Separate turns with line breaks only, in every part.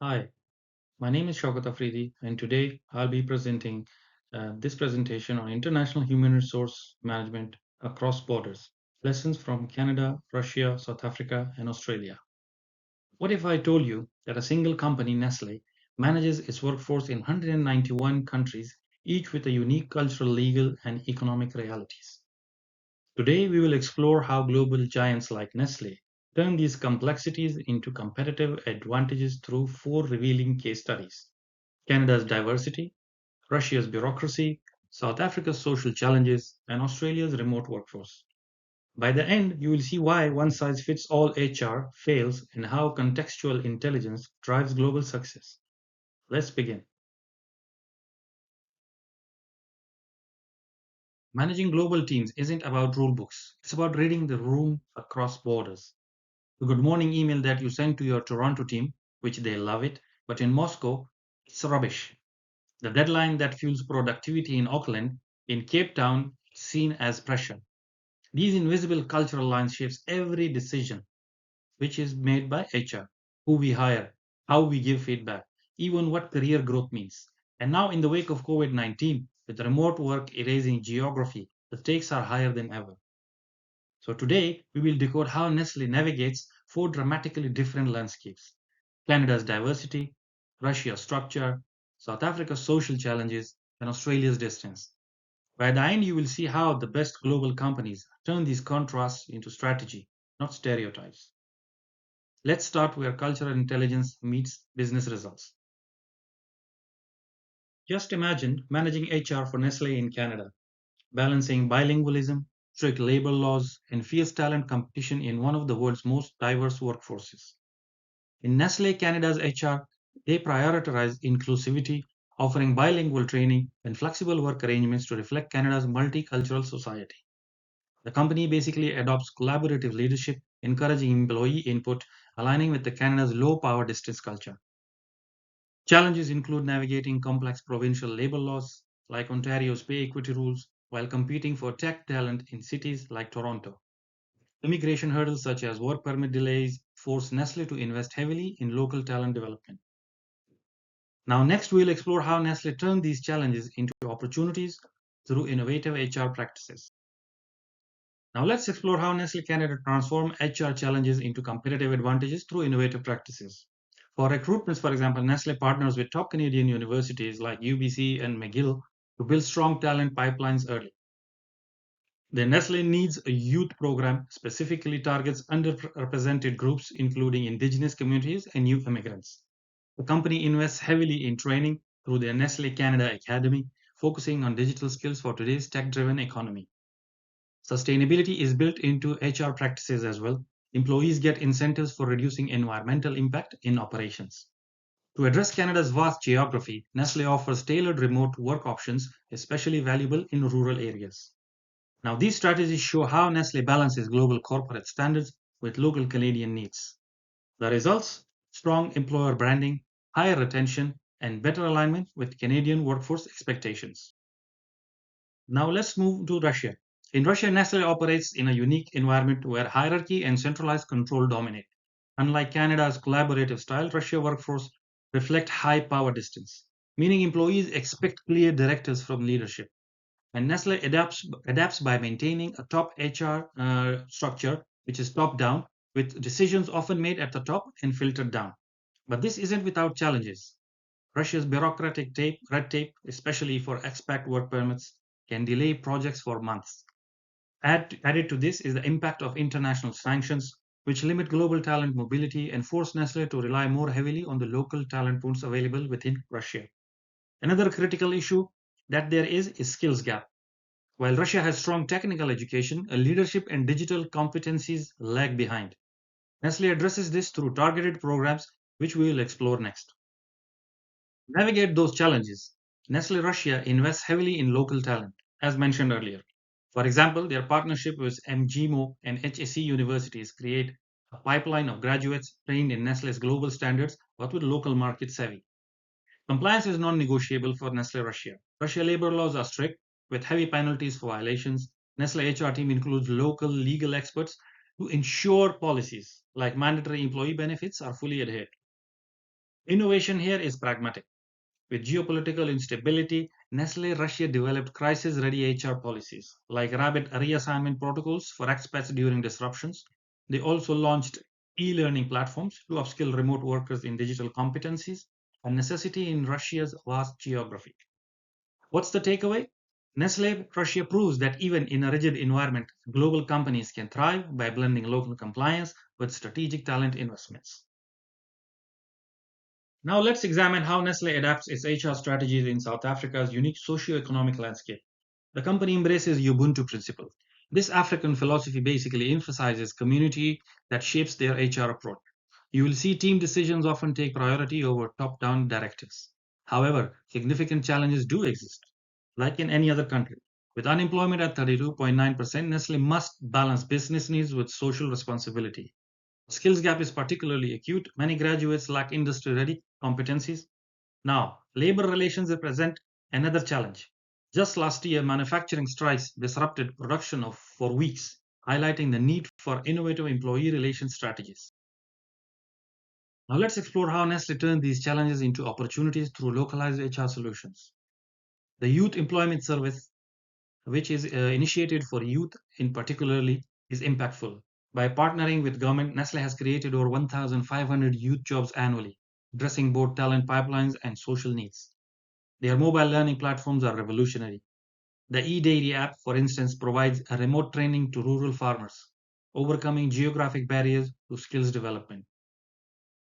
Hi, my name is Shaukat Afridi, and today I'll be presenting this presentation on international human resource management across borders. Lessons from Canada, Russia, South Africa, and Australia. What if I told you that a single company, Nestle, manages its workforce in 191 countries, each with a unique cultural, legal, and economic realities? Today, we will explore how global giants like Nestle turn these complexities into competitive advantages through four revealing case studies: Canada's diversity, Russia's bureaucracy, South Africa's social challenges, and Australia's remote workforce. By the end, you will see why one size fits all HR fails and how contextual intelligence drives global success. Let's begin. Managing global teams isn't about rule books, it's about reading the room across borders. The good morning email that you send to your Toronto team, which they love it, but in Moscow, it's rubbish. The deadline that fuels productivity in Auckland, in Cape Town, is seen as pressure. These invisible cultural lines shapes every decision which is made by HR, who we hire, how we give feedback, even what career growth means. And now in the wake of COVID-19, with remote work erasing geography, the stakes are higher than ever. So today we will decode how Nestle navigates four dramatically different landscapes: Canada's diversity, Russia's structure, South Africa's social challenges, and Australia's distance. By the end, you will see how the best global companies turn these contrasts into strategy, not stereotypes. Let's start where cultural intelligence meets business results. Just imagine managing HR for Nestle in Canada, balancing bilingualism, strict labor laws, and fierce talent competition in one of the world's most diverse workforces. In Nestle Canada's HR, they prioritize inclusivity, offering bilingual training and flexible work arrangements to reflect Canada's multicultural society. The company basically adopts collaborative leadership, encouraging employee input, aligning with the Canada's low power distance culture. Challenges include navigating complex provincial labor laws, like Ontario's pay equity rules, while competing for tech talent in cities like Toronto. Immigration hurdles such as work permit delays force Nestle to invest heavily in local talent development. Now, next, we'll explore how Nestle turned these challenges into opportunities through innovative HR practices. Now, let's explore how Nestle Canada transformed HR challenges into competitive advantages through innovative practices. For recruitments, for example, Nestle partners with top Canadian universities like UBC and McGill to build strong talent pipelines early. The Nestle Needs a Youth program specifically targets underrepresented groups, including indigenous communities and new immigrants. The company invests heavily in training through their Nestle Canada Academy, focusing on digital skills for today's tech driven economy. Sustainability is built into HR practices as well. Employees get incentives for reducing environmental impact in operations. To address Canada's vast geography, Nestle offers tailored remote work options, especially valuable in rural areas. Now, these strategies show how Nestle balances global corporate standards with local Canadian needs. The results: strong employer branding, higher retention, and better alignment with Canadian workforce expectations. Now let's move to Russia. In Russia, Nestle operates in a unique environment where hierarchy and centralized control dominate. Unlike Canada's collaborative style, Russia workforce reflect high power distance, meaning employees expect clear directives from leadership. And Nestle adapts by maintaining a top HR structure, which is top down, with decisions often made at the top and filtered down. But this isn't without challenges. Russia's red tape, especially for expat work permits, can delay projects for months. Added to this is the impact of international sanctions, which limit global talent mobility and force Nestle to rely more heavily on the local talent pools available within Russia. Another critical issue that there is skills gap. While Russia has strong technical education, a leadership and digital competencies lag behind. Nestle addresses this through targeted programs, which we will explore next. To navigate those challenges, Nestle Russia invests heavily in local talent, as mentioned earlier. For example, their partnership with MGMO and HSC universities create a pipeline of graduates trained in Nestle's global standards but with local market savvy. Compliance is non-negotiable for Nestle Russia. Russia labor laws are strict, with heavy penalties for violations. Nestle HR team includes local legal experts to ensure policies like mandatory employee benefits are fully adhered. Innovation here is pragmatic. With geopolitical instability, Nestle Russia developed crisis ready HR policies like rapid reassignment protocols for expats during disruptions. They also launched e learning platforms to upskill remote workers in digital competencies, a necessity in Russia's vast geography. What's the takeaway? Nestle Russia proves that even in a rigid environment, global companies can thrive by blending local compliance with strategic talent investments. Now let's examine how Nestle adapts its HR strategies in South Africa's unique socio-economic landscape. The company embraces Ubuntu principle. This African philosophy basically emphasizes community that shapes their HR approach. You will see team decisions often take priority over top-down directives. However, significant challenges do exist. Like in any other country, with unemployment at 32.9%, Nestle must balance business needs with social responsibility. The skills gap is particularly acute. Many graduates lack industry ready competencies. Now, labor relations represent another challenge. Just last year, manufacturing strikes disrupted production for weeks, highlighting the need for innovative employee relations strategies. Now, let's explore how Nestle turned these challenges into opportunities through localized HR solutions. The Youth Employment Service, which is initiated for youth in particularly, is impactful. By partnering with government, Nestle has created over 1,500 youth jobs annually, addressing both talent pipelines and social needs. Their mobile learning platforms are revolutionary. The eDairy app, for instance, provides a remote training to rural farmers, overcoming geographic barriers to skills development.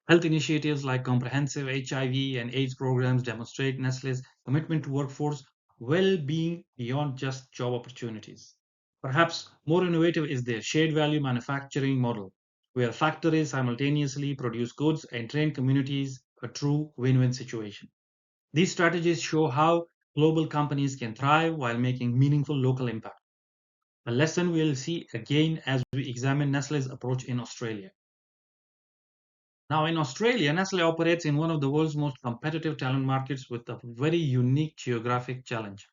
Health initiatives like comprehensive HIV and AIDS programs demonstrate Nestle's commitment to workforce well-being beyond just job opportunities. Perhaps more innovative is their shared value manufacturing model, where factories simultaneously produce goods and train communities, a true win-win situation. These strategies show how global companies can thrive while making meaningful local impact. A lesson we'll see again as we examine Nestle's approach in Australia. Now, in Australia, Nestle operates in one of the world's most competitive talent markets with a very unique geographic challenge.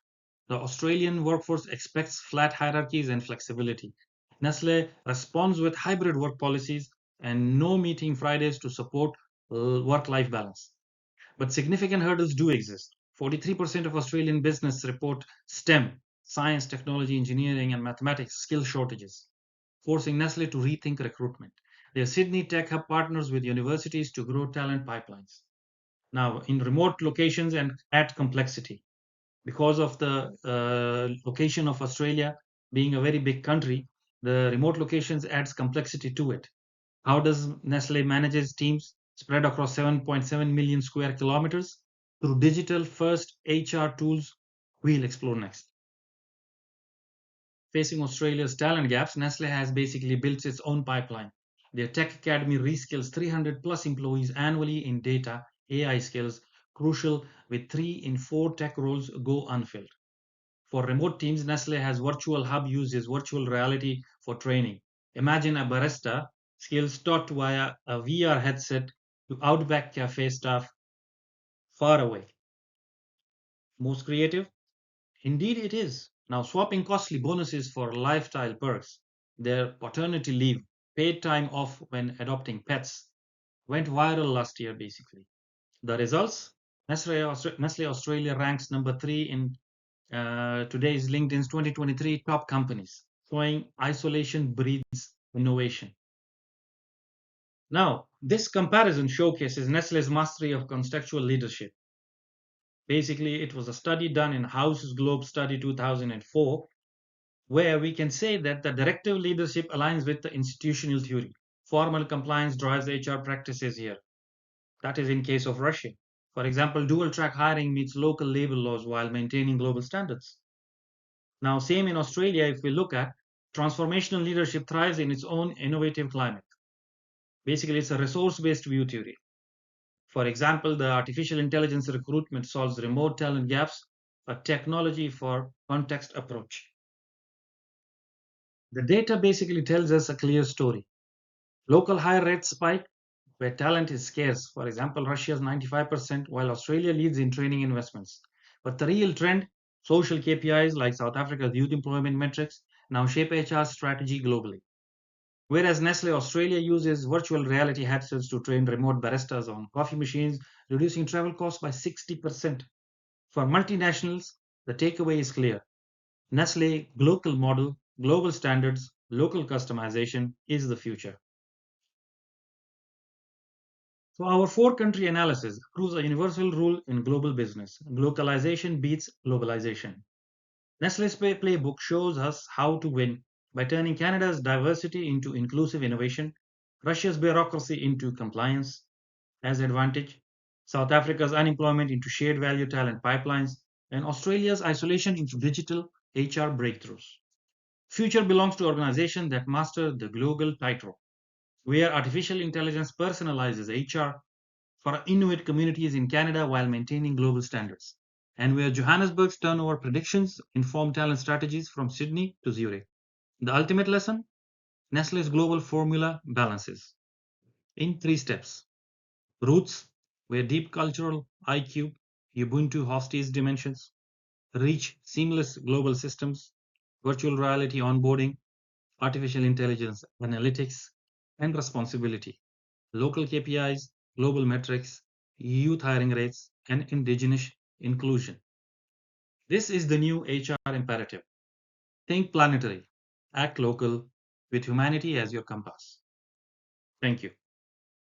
The Australian workforce expects flat hierarchies and flexibility. Nestle responds with hybrid work policies and no meeting Fridays to support work life balance. But significant hurdles do exist. 43% of Australian business report STEM, science, technology, engineering, and mathematics skill shortages, forcing Nestle to rethink recruitment. Their Sydney Tech Hub partners with universities to grow talent pipelines. Now, in remote locations and add complexity. Because of the location of Australia being a very big country, the remote locations adds complexity to it. How does Nestle manage teams spread across 7.7 million square kilometers? Through digital first HR tools we'll explore next. Facing Australia's talent gaps, Nestle has basically built its own pipeline. Their tech academy reskills 300 plus employees annually in data, AI skills, crucial with 3 in 4 tech roles go unfilled. For remote teams, Nestle has virtual hub uses virtual reality for training. Imagine a barista skills taught via a VR headset to Outback Cafe staff far away. Most creative? Indeed, it is. Now, swapping costly bonuses for lifestyle perks, their paternity leave, paid time off when adopting pets, went viral last year, basically. The results? Nestle Australia ranks number 3 in today's LinkedIn's 2023 top companies, showing isolation breeds innovation. Now, this comparison showcases Nestle's mastery of contextual leadership. Basically, it was a study done in House's Globe Study 2004, where we can say that the directive leadership aligns with the institutional theory. Formal compliance drives HR practices here. That is in case of Russia. For example, dual track hiring meets local labor laws while maintaining global standards. Now, same in Australia, if we look at transformational leadership thrives in its own innovative climate. Basically, it's a resource based view theory. For example, the artificial intelligence recruitment solves remote talent gaps, a technology for context approach. The data basically tells us a clear story. Local hire rates spike where talent is scarce. For example, Russia's 95%, while Australia leads in training investments. But the real trend, social KPIs like South Africa's youth employment metrics, now shape HR strategy globally. Whereas Nestle Australia uses virtual reality headsets to train remote baristas on coffee machines, reducing travel costs by 60%. For multinationals, the takeaway is clear. Nestle global model, global standards, local customization is the future. So our four-country analysis proves a universal rule in global business. Localization beats globalization. Nestle's playbook shows us how to win by turning Canada's diversity into inclusive innovation, Russia's bureaucracy into compliance as advantage, South Africa's unemployment into shared value talent pipelines, and Australia's isolation into digital HR breakthroughs. Future belongs to organizations that master the global tightrope, where artificial intelligence personalizes HR for Inuit communities in Canada while maintaining global standards, and where Johannesburg's turnover predictions inform talent strategies from Sydney to Zurich. The ultimate lesson: Nestle's global formula balances in three steps: roots, where deep cultural IQ, Ubuntu hostage dimensions, reach seamless global systems, virtual reality onboarding, artificial intelligence analytics, and responsibility, local KPIs, global metrics, youth hiring rates, and indigenous inclusion. This is the new HR imperative. Think planetary, act local, with humanity as your compass. Thank you.